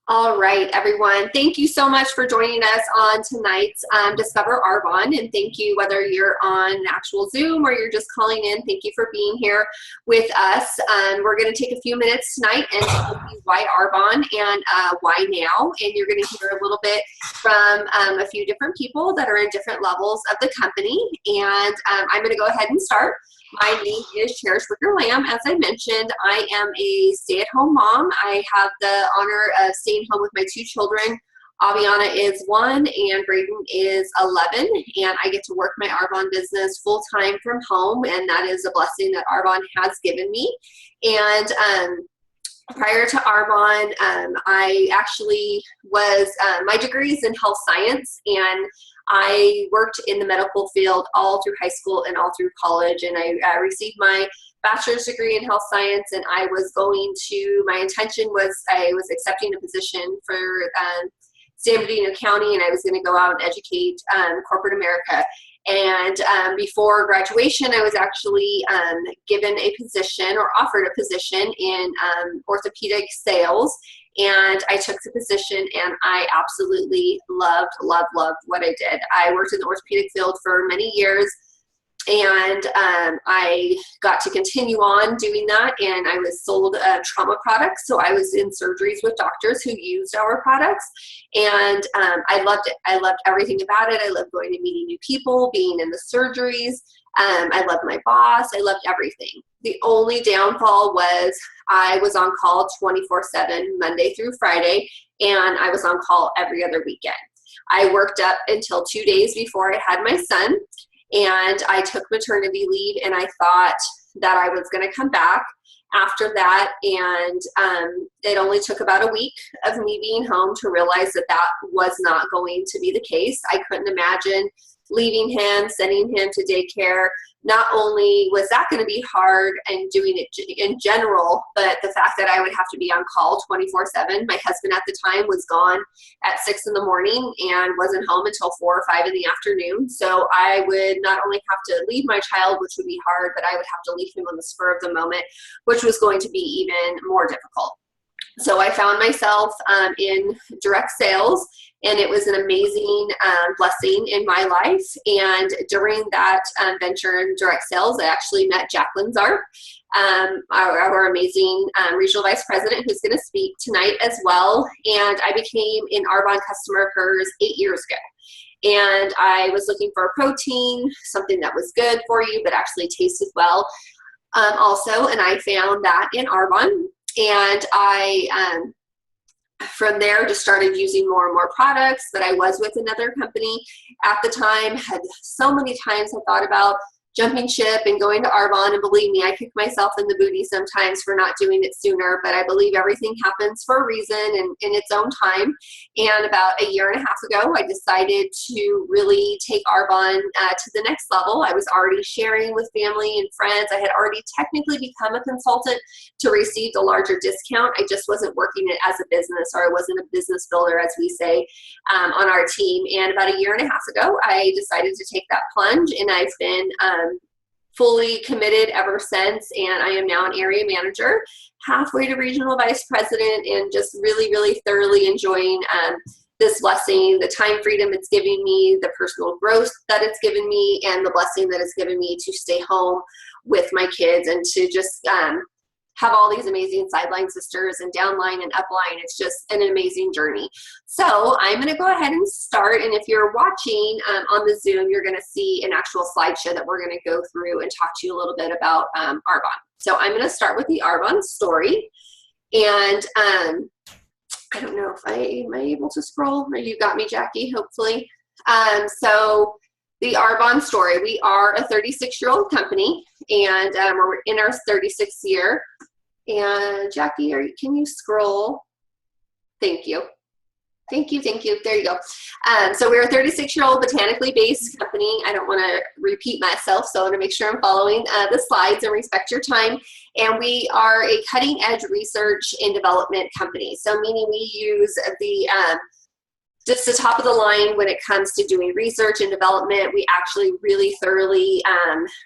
All right, everyone. Thank you so much for joining us on tonight's Discover Arbonne. And thank you, whether you're on actual Zoom or you're just calling in, thank you for being here with us. We're going to take a few minutes tonight and tell you why Arbonne and why now. And you're going to hear a little bit from a few different people that are in different levels of the company. And I'm going to go ahead and start. My name is Wicker-Lamb. As I mentioned, I am a stay-at-home mom. I have the honor of staying home with my two children. Aviana is 1 and Braden is 11, and I get to work my Arbonne business full-time from home, and that is a blessing that Arbonne has given me. And prior to Arbonne, I actually was, my degree is in health science, and I worked in the medical field all through high school and all through college, and I received my bachelor's degree in health science, and I was going to, my intention was I was accepting a position for San Bernardino County, and I was going to go out and educate corporate America. And before graduation, I was actually given a position or offered a position in orthopedic sales. And I took the position, and I absolutely loved what I did. I worked in the orthopedic field for many years, and I got to continue on doing that, and I was sold trauma products. So I was in surgeries with doctors who used our products, and I loved it. I loved everything about it. I loved going and meeting new people, being in the surgeries. I loved my boss. I loved everything. The only downfall was I was on call 24/7, Monday through Friday, and I was on call every other weekend. I worked up until 2 days before I had my son, and I took maternity leave, and I thought that I was going to come back after that, and it only took about a week of me being home to realize that that was not going to be the case. I couldn't imagine leaving him, sending him to daycare. Not only was that going to be hard and doing it in general, but the fact that I would have to be on call 24/7. My husband at the time was gone at 6 in the morning and wasn't home until 4 or 5 in the afternoon. So I would not only have to leave my child, which would be hard, but I would have to leave him on the spur of the moment, which was going to be even more difficult. So I found myself in direct sales, and it was an amazing blessing in my life. And during that venture in direct sales, I actually met Jacqueline Zarp, our amazing regional vice president, who's going to speak tonight as well. And I became an Arbonne customer of hers 8 years ago. And I was looking for a protein, something that was good for you, but actually tasted well also. And I found that in Arbonne. And I, from there, just started using more and more products. But I was with another company at the time, had so many times I thought about jumping ship and going to Arbonne, and believe me, I kick myself in the booty sometimes for not doing it sooner, but I believe everything happens for a reason and in its own time. And about a year and a half ago, I decided to really take Arbonne to the next level. I was already sharing with family and friends. I had already technically become a consultant to receive the larger discount. I just wasn't working it as a business, or I wasn't a business builder, as we say, on our team. And about a year and a half ago, I decided to take that plunge, and I've been fully committed ever since, and I am now an area manager, halfway to regional vice president, and just really thoroughly enjoying this blessing, the time freedom it's giving me, the personal growth that it's given me, and the blessing that it's given me to stay home with my kids and to just have all these amazing sideline sisters and downline and upline. It's just an amazing journey. So I'm going to go ahead and start. And if you're watching on the Zoom, you're going to see an actual slideshow that we're going to go through and talk to you a little bit about Arbonne. So I'm going to start with the Arbonne story. And I don't know if am I able to scroll? You got me, Jackie, hopefully. So the Arbonne story. We are a 36-year-old company, and we're in our 36th year. And Jackie, can you scroll? Thank you. Thank you. There you go. So we're a 36-year-old botanically based company. I don't want to repeat myself, so I want to make sure I'm following the slides and respect your time. And we are a cutting edge research and development company. So meaning we use the just the top of the line when it comes to doing research and development. We actually really thoroughly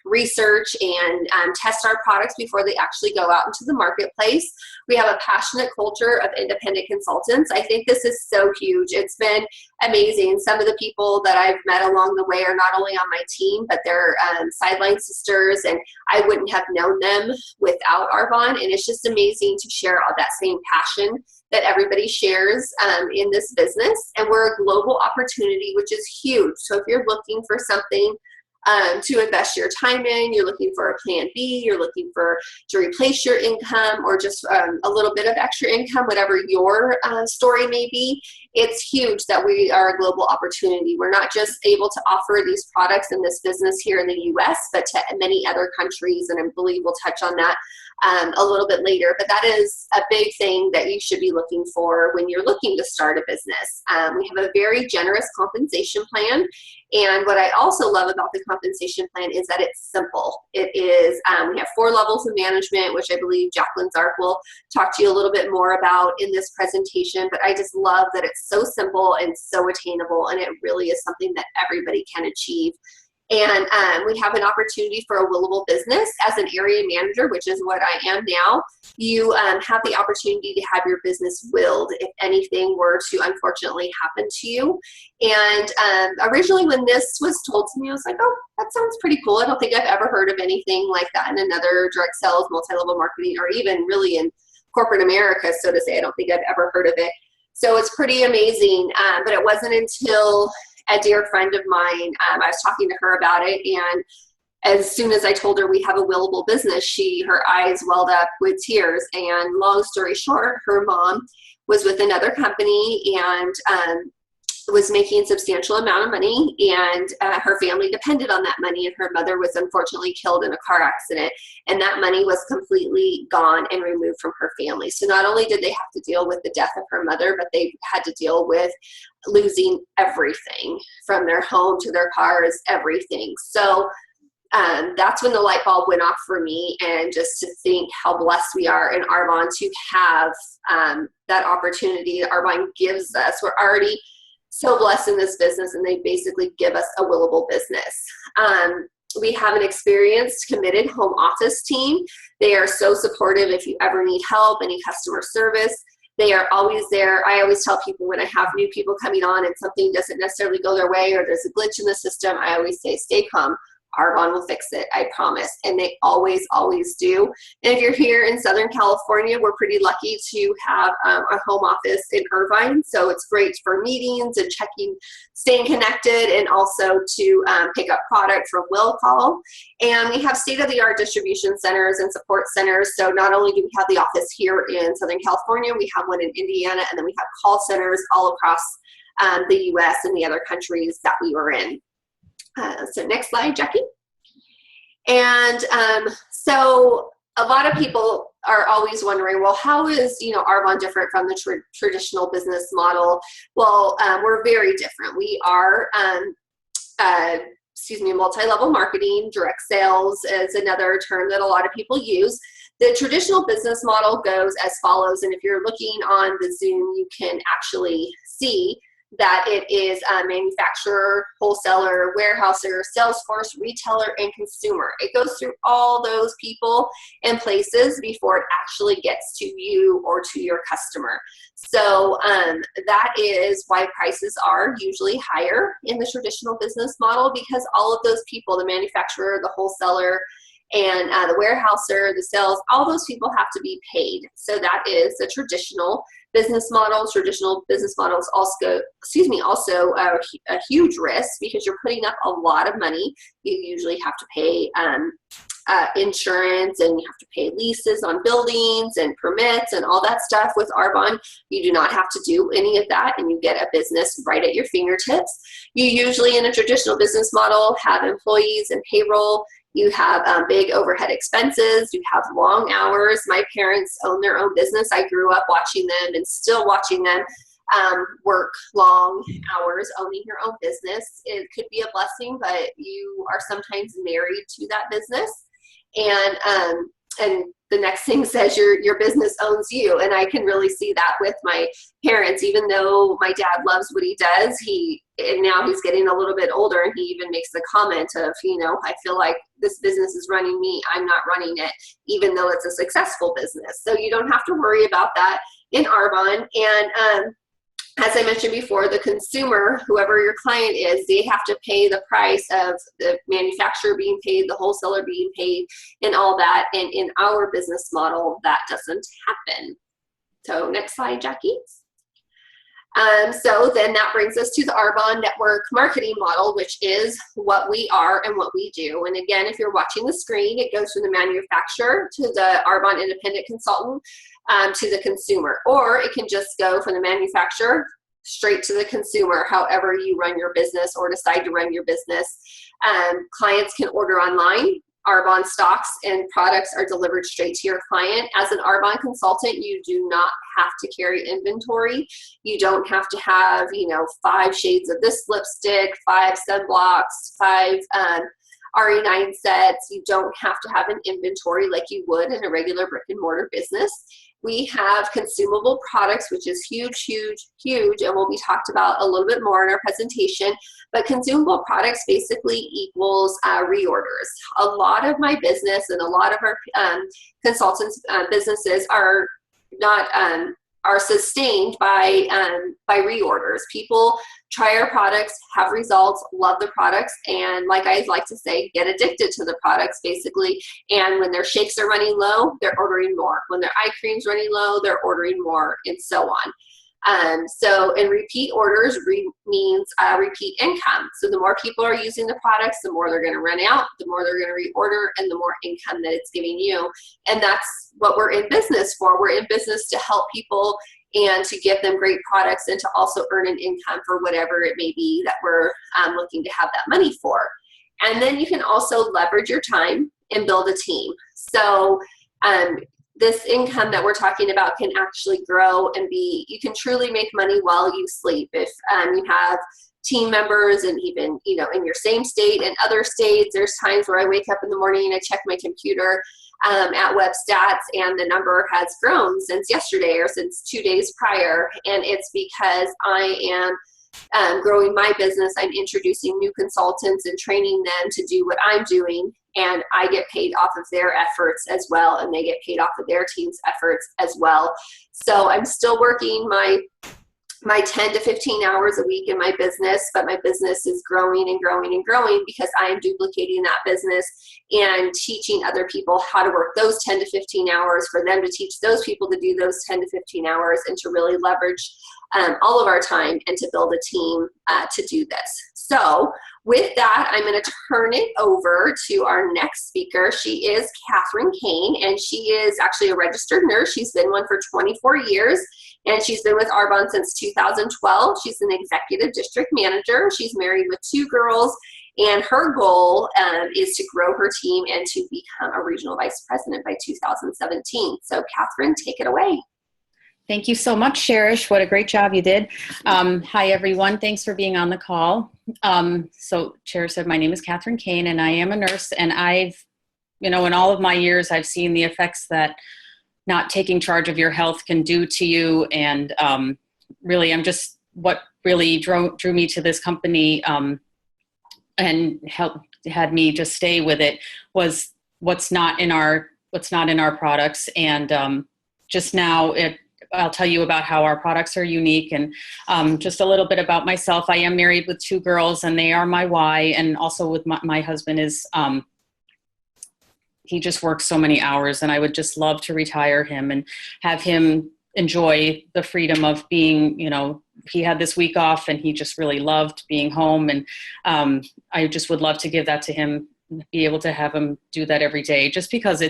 research and test our products before they actually go out into the marketplace. We have a passionate culture of independent consultants. I think this is so huge. It's been amazing. Some of the people that I've met along the way are not only on my team, but they're sideline sisters, and I wouldn't have known them without Arbonne. And it's just amazing to share all that same passion that everybody shares in this business. And we're a global opportunity, which is huge. So if you're looking for something to invest your time in, you're looking for a plan B, you're looking for to replace your income, or just a little bit of extra income, whatever your story may be, it's huge that we are a global opportunity. We're not just able to offer these products in this business here in the US, but to many other countries, and I believe we'll touch on that a little bit later. But that is a big thing that you should be looking for when you're looking to start a business. We have a very generous compensation plan. And what I also love about the compensation plan is that it's simple. It is, we have 4 levels of management, which I believe Jacqueline Zark will talk to you a little bit more about in this presentation. But I just love that it's so simple and so attainable, and it really is something that everybody can achieve. And we have an opportunity for a willable business as an area manager, which is what I am now. You have the opportunity to have your business willed if anything were to unfortunately happen to you. And originally when this was told to me, I was like, oh, that sounds pretty cool. I don't think I've ever heard of anything like that in another direct sales, multi-level marketing, or even really in corporate America, so to say. I don't think I've ever heard of it. So it's pretty amazing. But it wasn't until a dear friend of mine, I was talking to her about it, and as soon as I told her we have a willable business, her eyes welled up with tears. And long story short, her mom was with another company and was making a substantial amount of money, and her family depended on that money, and her mother was unfortunately killed in a car accident, and that money was completely gone and removed from her family. So not only did they have to deal with the death of her mother, but they had to deal with losing everything, from their home to their cars, everything. So that's when the light bulb went off for me, and just to think how blessed we are in Arbonne to have that opportunity that Arbonne gives us. We're already so blessed in this business, and they basically give us a willable business. We have an experienced, committed home office team. They are so supportive if you ever need help, any customer service. They are always there. I always tell people when I have new people coming on and something doesn't necessarily go their way, or there's a glitch in the system, I always say, stay calm. Arbonne will fix it, I promise. And they always, always do. And if you're here in Southern California, we're pretty lucky to have a home office in Irvine. So it's great for meetings and checking, staying connected, and also to pick up product from will call. And we have state-of-the-art distribution centers and support centers. So not only do we have the office here in Southern California, we have one in Indiana, and then we have call centers all across the US and the other countries that we were in. So next slide, Jackie. And so a lot of people are always wondering, well, how is Arbonne different from the traditional business model? Well, we're very different. We are, multi-level marketing. Direct sales is another term that a lot of people use. The traditional business model goes as follows, and if you're looking on the Zoom, you can actually see that it is a manufacturer, wholesaler, warehouser, sales force, retailer, and consumer. It goes through all those people and places before it actually gets to you or to your customer. So that is why prices are usually higher in the traditional business model, because all of those people, the manufacturer, the wholesaler, and the warehouser, the sales, all those people have to be paid. So that is the traditional business model. Traditional business models also a huge risk, because you're putting up a lot of money. You usually have to pay insurance, and you have to pay leases on buildings and permits and all that stuff. With Arbonne, you do not have to do any of that, and you get a business right at your fingertips. You usually, in a traditional business model, have employees and payroll. You have big overhead expenses. You have long hours. My parents own their own business. I grew up watching them and still watching them work long hours, owning your own business. It could be a blessing, but you are sometimes married to that business. And and the next thing says your business owns you. And I can really see that with my parents. Even though my dad loves what he does, and now he's getting a little bit older, and he even makes the comment of, I feel like this business is running me, I'm not running it, even though it's a successful business. So you don't have to worry about that in Arbonne. And as I mentioned before, the consumer, whoever your client is, they have to pay the price of the manufacturer being paid, the wholesaler being paid, and all that. And in our business model, that doesn't happen. So next slide, Jackie. So then that brings us to the Arbonne network marketing model, which is what we are and what we do. And again, if you're watching the screen, it goes from the manufacturer to the Arbonne independent consultant to the consumer, or it can just go from the manufacturer straight to the consumer, however you run your business or decide to run your business. Clients can order online. Arbonne stocks and products are delivered straight to your client. As an Arbonne consultant, you do not have to carry inventory. You don't have to have, 5 shades of this lipstick, 5 sunblocks, 5 RE9 sets. You don't have to have an inventory like you would in a regular brick and mortar business. We have consumable products, which is huge, huge, huge, and will be talked about a little bit more in our presentation. But consumable products basically equals reorders. A lot of my business and a lot of our consultants' businesses are not are sustained by reorders. People try our products, have results, love the products, and like I like to say, get addicted to the products basically. And when their shakes are running low, they're ordering more. When their eye cream's running low, they're ordering more, and so on. So in repeat orders means repeat income. So the more people are using the products, the more they're going to run out, the more they're going to reorder, and the more income that it's giving you. And that's what we're in business for. We're in business to help people and to give them great products and to also earn an income for whatever it may be that we're looking to have that money for. And then you can also leverage your time and build a team. So this income that we're talking about can actually grow and you can truly make money while you sleep. If you have team members and even, in your same state and other states, there's times where I wake up in the morning and I check my computer at web stats, and the number has grown since yesterday or since 2 days prior. And it's because I am growing my business. I'm introducing new consultants and training them to do what I'm doing, and I get paid off of their efforts as well, and they get paid off of their team's efforts as well. So I'm still working my 10 to 15 hours a week in my business, but my business is growing and growing and growing because I am duplicating that business and teaching other people how to work those 10 to 15 hours for them to teach those people to do those 10 to 15 hours and to really leverage all of our time and to build a team to do this. So with that, I'm going to turn it over to our next speaker. She is Catherine Kane, and she is actually a registered nurse. She's been one for 24 years, and she's been with Arbonne since 2012. She's an executive district manager. She's married with 2 girls, and her goal is to grow her team and to become a regional vice president by 2017. So Catherine, take it away. Thank you so much, Cherish. What a great job you did. Hi, everyone. Thanks for being on the call. So Cherish said, my name is Catherine Kane, and I am a nurse. And I've, in all of my years, I've seen the effects that not taking charge of your health can do to you. And really, what really drew me to this company and had me just stay with it was what's not in our products. And just now I'll tell you about how our products are unique, and just a little bit about myself. I am married with 2 girls, and they are my why. And also with my husband is, he just works so many hours, and I would just love to retire him and have him enjoy the freedom of being, he had this week off and he just really loved being home. And I just would love to give that to him, be able to have him do that every day, just because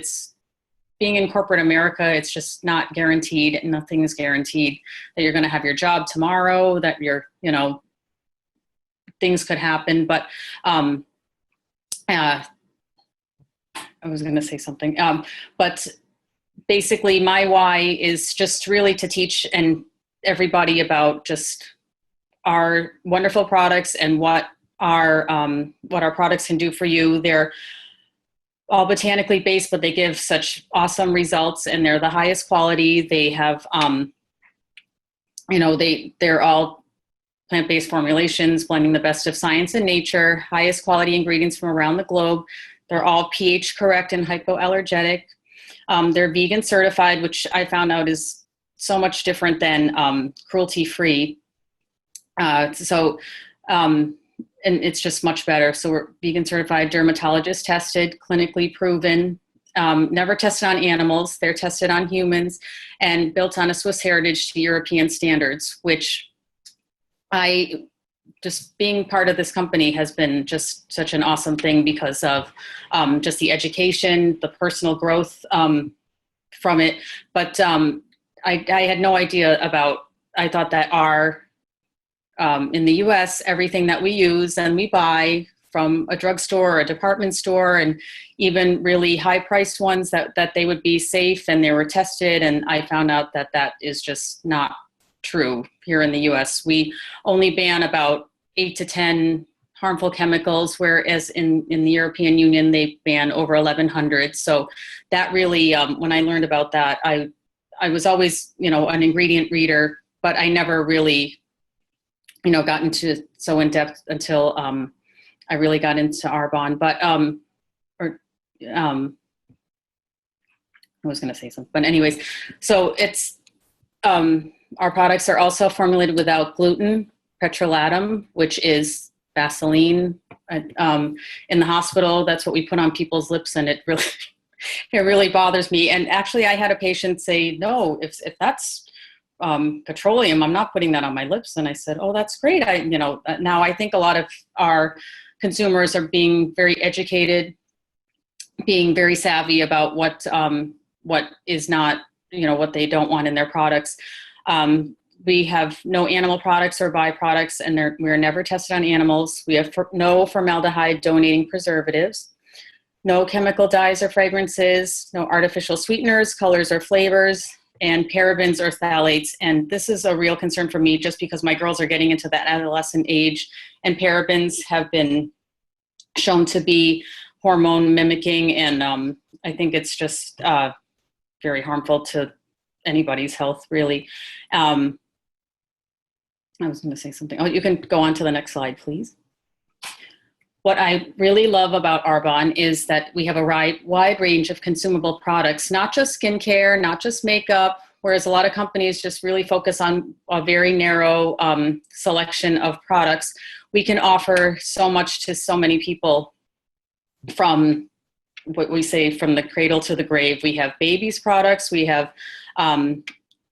being in corporate America, it's just not guaranteed. Nothing is guaranteed that you're going to have your job tomorrow, that things could happen. But I was going to say something. But basically my why is just really to teach everybody about just our wonderful products and what our products can do for you. all botanically based, but they give such awesome results, and they're the highest quality. They have, they're all plant-based formulations, blending the best of science and nature, highest quality ingredients from around the globe. They're all pH correct and hypoallergenic. They're vegan certified, which I found out is so much different than cruelty-free. And it's just much better. So we're vegan certified, dermatologist tested, clinically proven, never tested on animals. They're tested on humans and built on a Swiss heritage to European standards, which just being part of this company has been just such an awesome thing because of just the education, the personal growth from it. But I had no idea about, I thought that in the US, everything that we use and we buy from a drugstore or a department store, and even really high-priced ones, that they would be safe and they were tested. And I found out that that is just not true here in the US. We only ban about 8 to 10 harmful chemicals, whereas in the European Union, they ban over 1,100. So that really, when I learned about that, I was always, an ingredient reader, but I never really got into so in depth until I really got into Arbonne. But I was going to say something, but anyways, so it's our products are also formulated without gluten, petrolatum, which is Vaseline. In the hospital, that's what we put on people's lips, and it really bothers me. And actually, I had a patient say, "No, if that's petroleum, I'm not putting that on my lips." And I said, "Oh, that's great." Now I think a lot of our consumers are being very educated, being very savvy about what is not, what they don't want in their products. We have no animal products or byproducts, and we're never tested on animals. We have no formaldehyde donating preservatives, no chemical dyes or fragrances, no artificial sweeteners, colors, or flavors, and parabens or phthalates. And this is a real concern for me, just because my girls are getting into that adolescent age, and parabens have been shown to be hormone mimicking. And I think it's just very harmful to anybody's health, really. I was going to say something. Oh, you can go on to the next slide, please. What I really love about Arbonne is that we have a wide range of consumable products, not just skincare, not just makeup, whereas a lot of companies just really focus on a very narrow selection of products. We can offer so much to so many people, from what we say, from the cradle to the grave. We have babies products. We have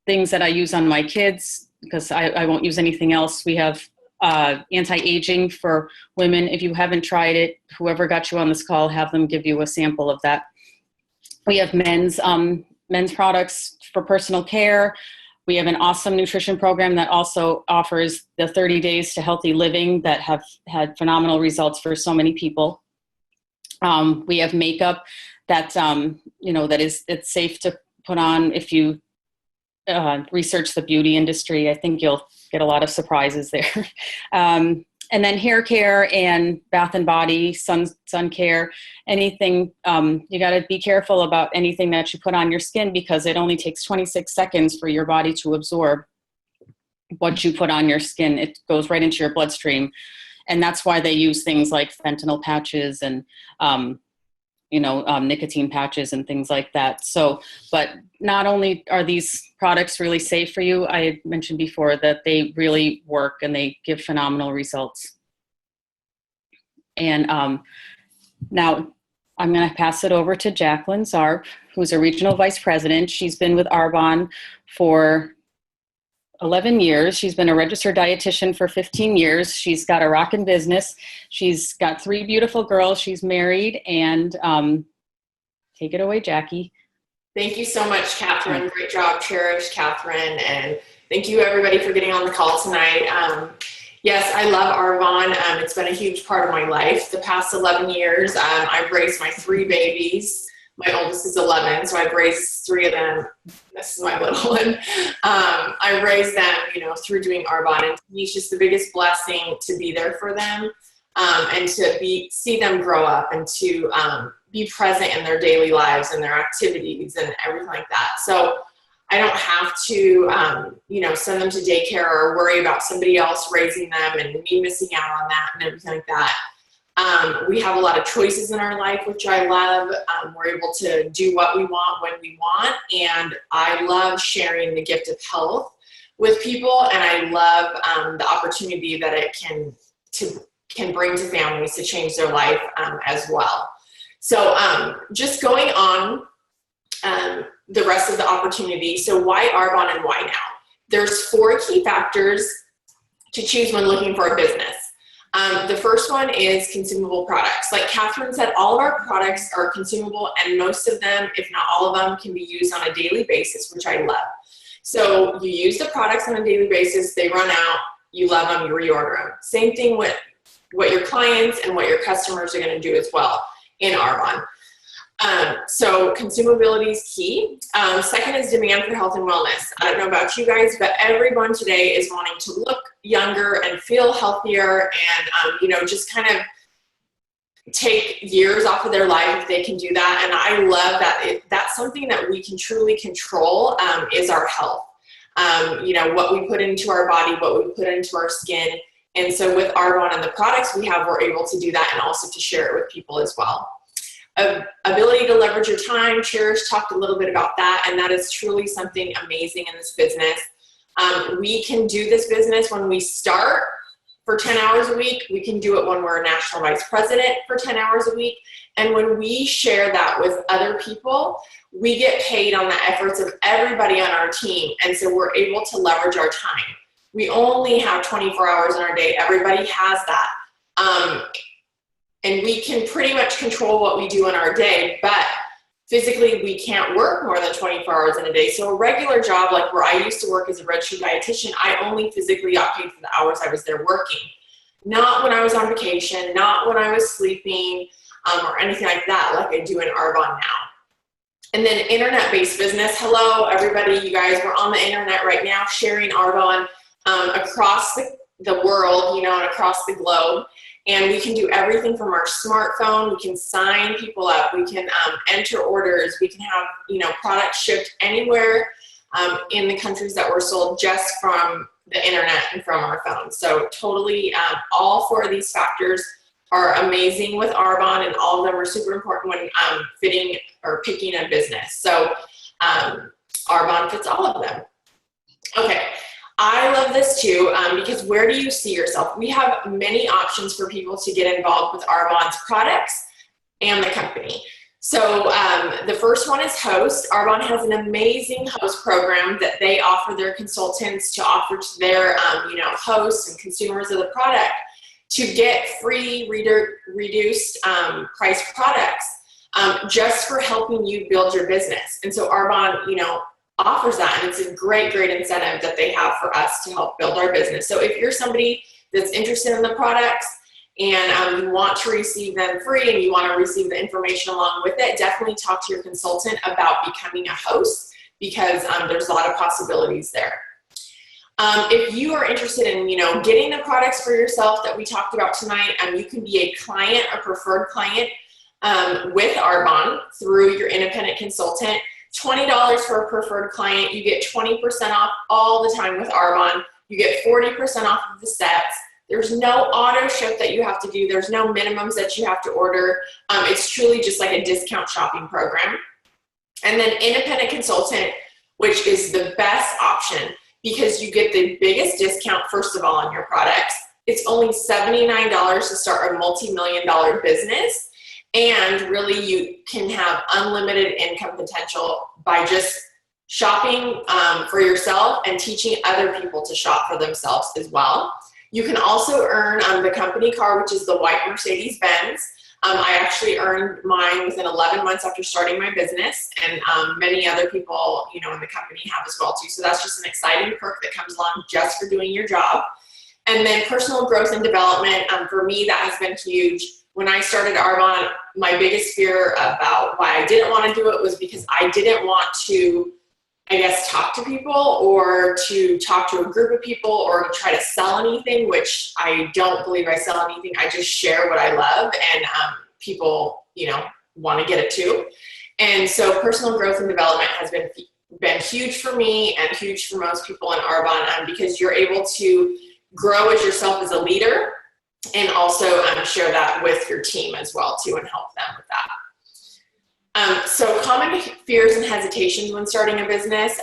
things that I use on my kids, because I won't use anything else. We have anti-aging for women. If you haven't tried it, whoever got you on this call, have them give you a sample of that. We have men's products for personal care. We have an awesome nutrition program that also offers the 30 days to healthy living that have had phenomenal results for so many people. We have makeup that, it's safe to put on. If you research the beauty industry, I think you'll get a lot of surprises there. And then hair care and bath and body, sun care, anything. You got to be careful about anything that you put on your skin, because it only takes 26 seconds for your body to absorb what you put on your skin. It goes right into your bloodstream. And that's why they use things like fentanyl patches and, nicotine patches and things like that. So, but not only are these products really safe for you, I had mentioned before that they really work and they give phenomenal results. And now I'm going to pass it over to Jacqueline Zarp, who's a regional vice president. She's been with Arbonne for 11 years. She's been a registered dietitian for 15 years. She's got a rockin' business. She's got 3 beautiful girls. She's married. And take it away, Jackie. Thank you so much, Catherine. Great job, Cherish, Catherine. And thank you, everybody, for getting on the call tonight. Yes, I love Arbonne. It's been a huge part of my life. The past 11 years, I've raised my 3 babies. My oldest is 11, so I've raised 3 of them. This is my little one. I raised them, through doing Arbonne, and to me, it's just the biggest blessing to be there for them, and to see them grow up, and to, be present in their daily lives and their activities and everything like that. So I don't have to, send them to daycare or worry about somebody else raising them and me missing out on that and everything like that. We have a lot of choices in our life, which I love. We're able to do what we want when we want. And I love sharing the gift of health with people. And I love the opportunity that it can bring to families to change their life as well. So just going on the rest of the opportunity. So why Arbonne and why now? There's 4 key factors to choose when looking for a business. The first one is consumable products. Like Catherine said, all of our products are consumable, and most of them, if not all of them, can be used on a daily basis, which I love. So you use the products on a daily basis, they run out, you love them, you reorder them. Same thing with what your clients and what your customers are going to do as well in Arbonne. So consumability is key. Second is demand for health and wellness. I don't know about you guys, but everyone today is wanting to look younger and feel healthier and, just kind of take years off of their life if they can do that. And I love that that's something that we can truly control is our health. What we put into our body, what we put into our skin. And so with Arbonne and the products we have, we're able to do that and also to share it with people as well. Ability to leverage your time. Cherish talked a little bit about that, and that is truly something amazing in this business. We can do this business when we start for 10 hours a week. We can do it when we're a national vice president for 10 hours a week. And when we share that with other people, we get paid on the efforts of everybody on our team. And so we're able to leverage our time. We only have 24 hours in our day. Everybody has that. And we can pretty much control what we do in our day, but physically we can't work more than 24 hours in a day. So a regular job, like where I used to work as a registered dietitian, I only physically got paid for the hours I was there working. Not when I was on vacation, not when I was sleeping, or anything like that, like I do in Arbonne now. And then internet-based business. Hello, everybody, you guys, we're on the internet right now sharing Arbonne across the world, and across the globe. And we can do everything from our smartphone. We can sign people up. We can enter orders. We can have, products shipped anywhere in the countries that were sold just from the internet and from our phones. So totally, all 4 of these factors are amazing with Arbonne, and all of them are super important when fitting or picking a business. So Arbonne fits all of them. Okay. I love this too, because where do you see yourself? We have many options for people to get involved with Arbonne's products and the company. So the first one is host. Arbonne has an amazing host program that they offer their consultants to offer to their hosts and consumers of the product to get free reduced price products just for helping you build your business. And so Arbonne, offers that, and it's a great incentive that they have for us to help build our business. So if you're somebody that's interested in the products and you want to receive them free and you want to receive the information along with it, definitely talk to your consultant about becoming a host, because there's a lot of possibilities there. If you are interested in getting the products for yourself that we talked about tonight, you can be a client, a preferred client with Arbonne through your independent consultant. $20 for a preferred client. You get 20% off all the time with Arbonne. You get 40% off of the sets. There's no auto ship that you have to do. There's no minimums that you have to order. It's truly just like a discount shopping program. And then independent consultant, which is the best option because you get the biggest discount, first of all, on your products. It's only $79 to start a multi-million-dollar business. And really, you can have unlimited income potential by just shopping for yourself and teaching other people to shop for themselves as well. You can also earn the company car, which is the white Mercedes-Benz. I actually earned mine within 11 months after starting my business, and many other people, in the company have as well too. So that's just an exciting perk that comes along just for doing your job. And then personal growth and development. For me, that has been huge. When I started Arbonne, my biggest fear about why I didn't want to do it was because I didn't want to, talk to people or to talk to a group of people or to try to sell anything, which I don't believe I sell anything. I just share what I love, and people, want to get it too. And so personal growth and development has been huge for me and huge for most people in Arbonne, because you're able to grow as yourself as a leader, and also share that with your team as well too, and help them with that. So common fears and hesitations when starting a business,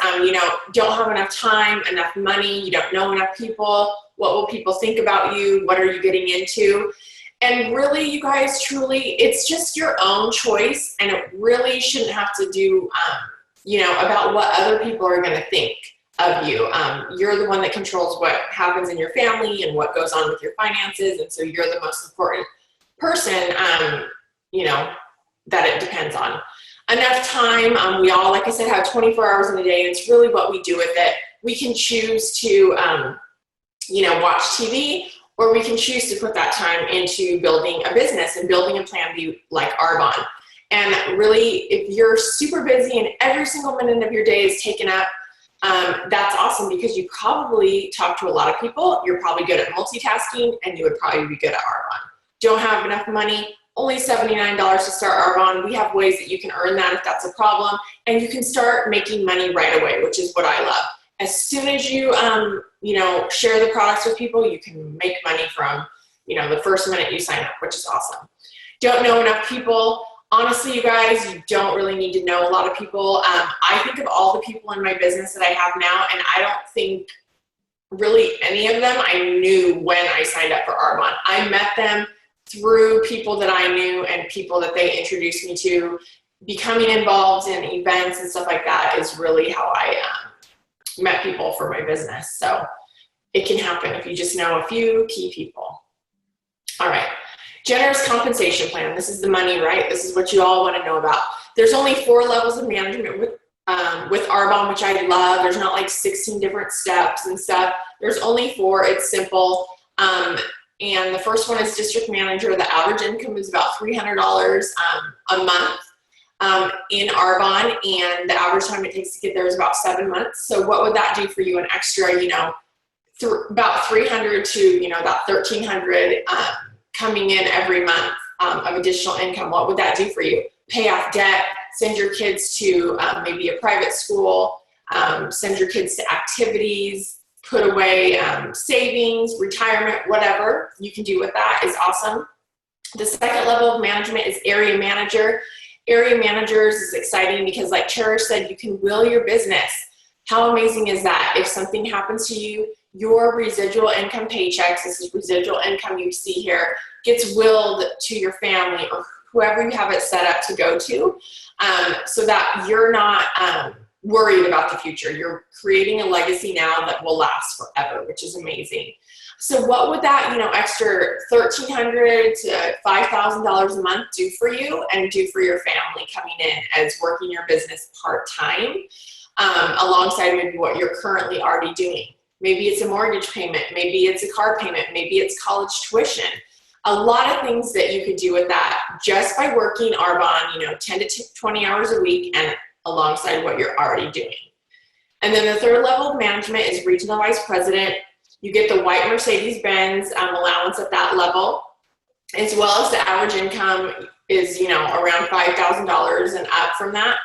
don't have enough time, enough money, you don't know enough people, what will people think about you, what are you getting into? And really, you guys, truly, it's just your own choice, and it really shouldn't have to do, about what other people are going to think of you. You're the one that controls what happens in your family and what goes on with your finances, and so you're the most important person, that it depends on. Enough time, we all, like I said, have 24 hours in a day, and it's really what we do with it. We can choose to, watch TV, or we can choose to put that time into building a business and building a plan B like Arbonne. And really, if you're super busy and every single minute of your day is taken up, that's awesome, because you probably talk to a lot of people, you're probably good at multitasking, and you would probably be good at Arbonne. Don't have enough money, only $79 to start Arbonne. We have ways that you can earn that if that's a problem, and you can start making money right away, which is what I love. As soon as you, share the products with people, you can make money from, the first minute you sign up, which is awesome. Don't know enough people. Honestly, you guys, you don't really need to know a lot of people. I think of all the people in my business that I have now, and I don't think really any of them I knew when I signed up for Arbonne. I met them through people that I knew and people that they introduced me to. Becoming involved in events and stuff like that is really how I met people for my business. So it can happen if you just know a few key people. All right. Generous compensation plan. This is the money, right? This is what you all want to know about. There's only 4 levels of management with Arbonne, which I love. There's not like 16 different steps and stuff. There's only 4. It's simple. And the first one is district manager. The average income is about $300 a month in Arbonne, and the average time it takes to get there is about 7 months. So what would that do for you? An extra, about $300 to about $1,300 coming in every month of additional income. What would that do for you? Pay off debt, send your kids to maybe a private school, send your kids to activities, put away savings, retirement, whatever you can do with that is awesome. The second level of management is area manager. Area managers is exciting because, like Cherish said, you can will your business. How amazing is that? If something happens to you, your residual income paychecks, this is residual income you see here, gets willed to your family or whoever you have it set up to go to, so that you're not worried about the future. You're creating a legacy now that will last forever, which is amazing. So what would that, extra $1,300 to $5,000 a month do for you and do for your family coming in as working your business part-time, alongside maybe what you're currently already doing? Maybe it's a mortgage payment, maybe it's a car payment, maybe it's college tuition. A lot of things that you could do with that just by working Arbonne, 10 to 20 hours a week and alongside what you're already doing. And then the third level of management is regional vice president. You get the white Mercedes-Benz allowance at that level, as well as the average income is, around $5,000 and up from that.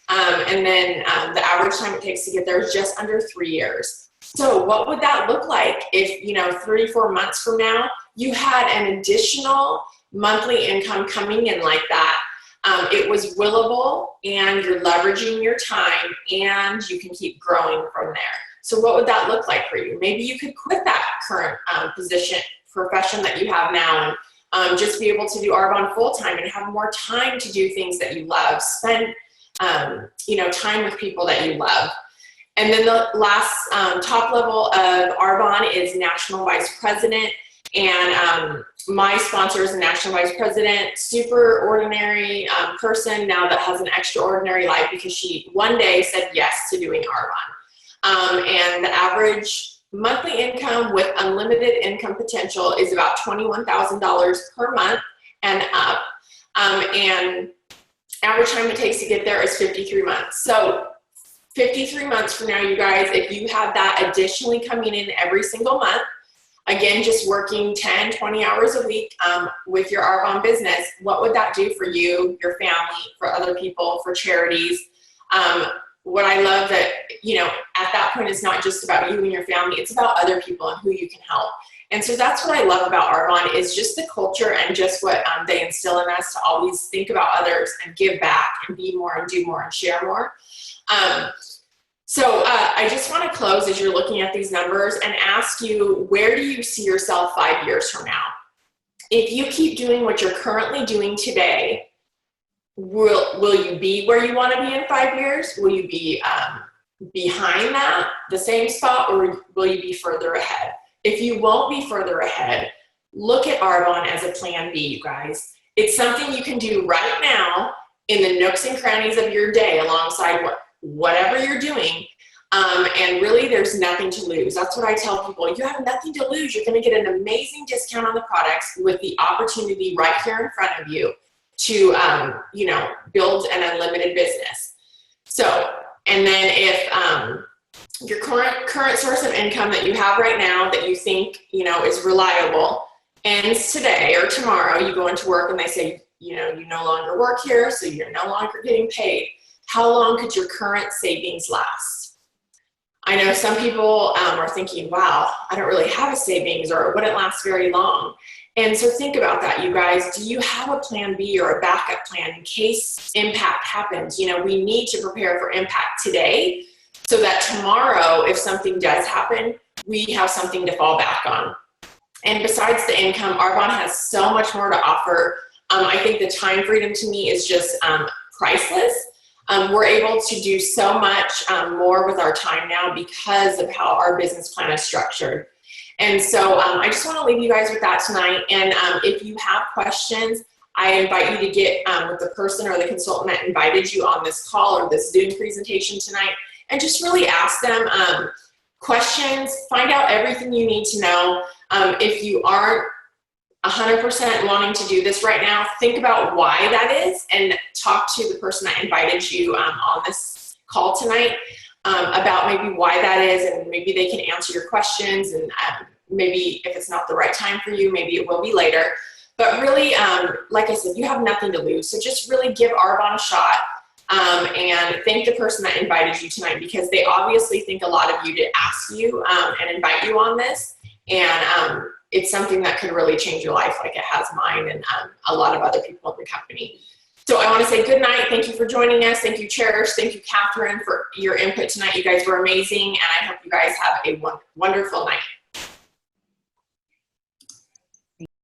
And then the average time it takes to get there is just under 3 years. So what would that look like if, 34 months from now, you had an additional monthly income coming in like that? It was willable, and you're leveraging your time, and you can keep growing from there. So what would that look like for you? Maybe you could quit that current profession that you have now, and just be able to do Arbonne full-time and have more time to do things that you love, spend time with people that you love. And then the last top level of Arbonne is national vice president. And my sponsor is a national vice president, super ordinary person now that has an extraordinary life because she one day said yes to doing Arbonne. And the average monthly income with unlimited income potential is about $21,000 per month and up. And average time it takes to get there is 53 months. So 53 months from now, you guys, if you have that additionally coming in every single month, again, just working 10, 20 hours a week with your Arbonne business, what would that do for you, your family, for other people, for charities? What I love that, you know, at that point, it's not just about you and your family, it's about other people and who you can help. And so that's what I love about Arbonne, is just the culture and just what they instill in us to always think about others and give back and be more and do more and share more. So I just want to close as you're looking at these numbers and ask you, where do you see yourself 5 years from now? If you keep doing what you're currently doing today, will you be where you want to be in 5 years? Will you be behind that, the same spot, or will you be further ahead? If you won't be further ahead, look at Arbonne as a plan B, you guys. It's something you can do right now in the nooks and crannies of your day alongside whatever you're doing. And really, there's nothing to lose. That's what I tell people. You have nothing to lose. You're going to get an amazing discount on the products with the opportunity right here in front of you to, you know, build an unlimited business. So, and then if your current source of income that you have right now that you think, you know, is reliable ends today or tomorrow, you go into work and they say, you know, you no longer work here, so you're no longer getting paid. How long could your current savings last? I know some people are thinking, wow, I don't really have a savings, or it wouldn't last very long. And so think about that, you guys. Do you have a plan B or a backup plan in case impact happens? You know, we need to prepare for impact today so that tomorrow, if something does happen, we have something to fall back on. And besides the income, Arbonne has so much more to offer. I think the time freedom to me is just priceless. We're able to do so much more with our time now because of how our business plan is structured. And so I just want to leave you guys with that tonight. And if you have questions, I invite you to get with the person or the consultant that invited you on this call or this Zoom presentation tonight, and just really ask them questions, find out everything you need to know. If you aren't 100% wanting to do this right now, think about why that is and talk to the person that invited you on this call tonight about maybe why that is, and maybe they can answer your questions, and maybe if it's not the right time for you, maybe it will be later. But really, like I said, you have nothing to lose, so just really give Arbonne a shot and thank the person that invited you tonight, because they obviously think a lot of you to ask you and invite you on this, and it's something that could really change your life like it has mine and a lot of other people in the company. So I want to say good night. Thank you for joining us. Thank you, Cherish. Thank you, Catherine, for your input tonight. You guys were amazing, and I hope you guys have a wonderful night.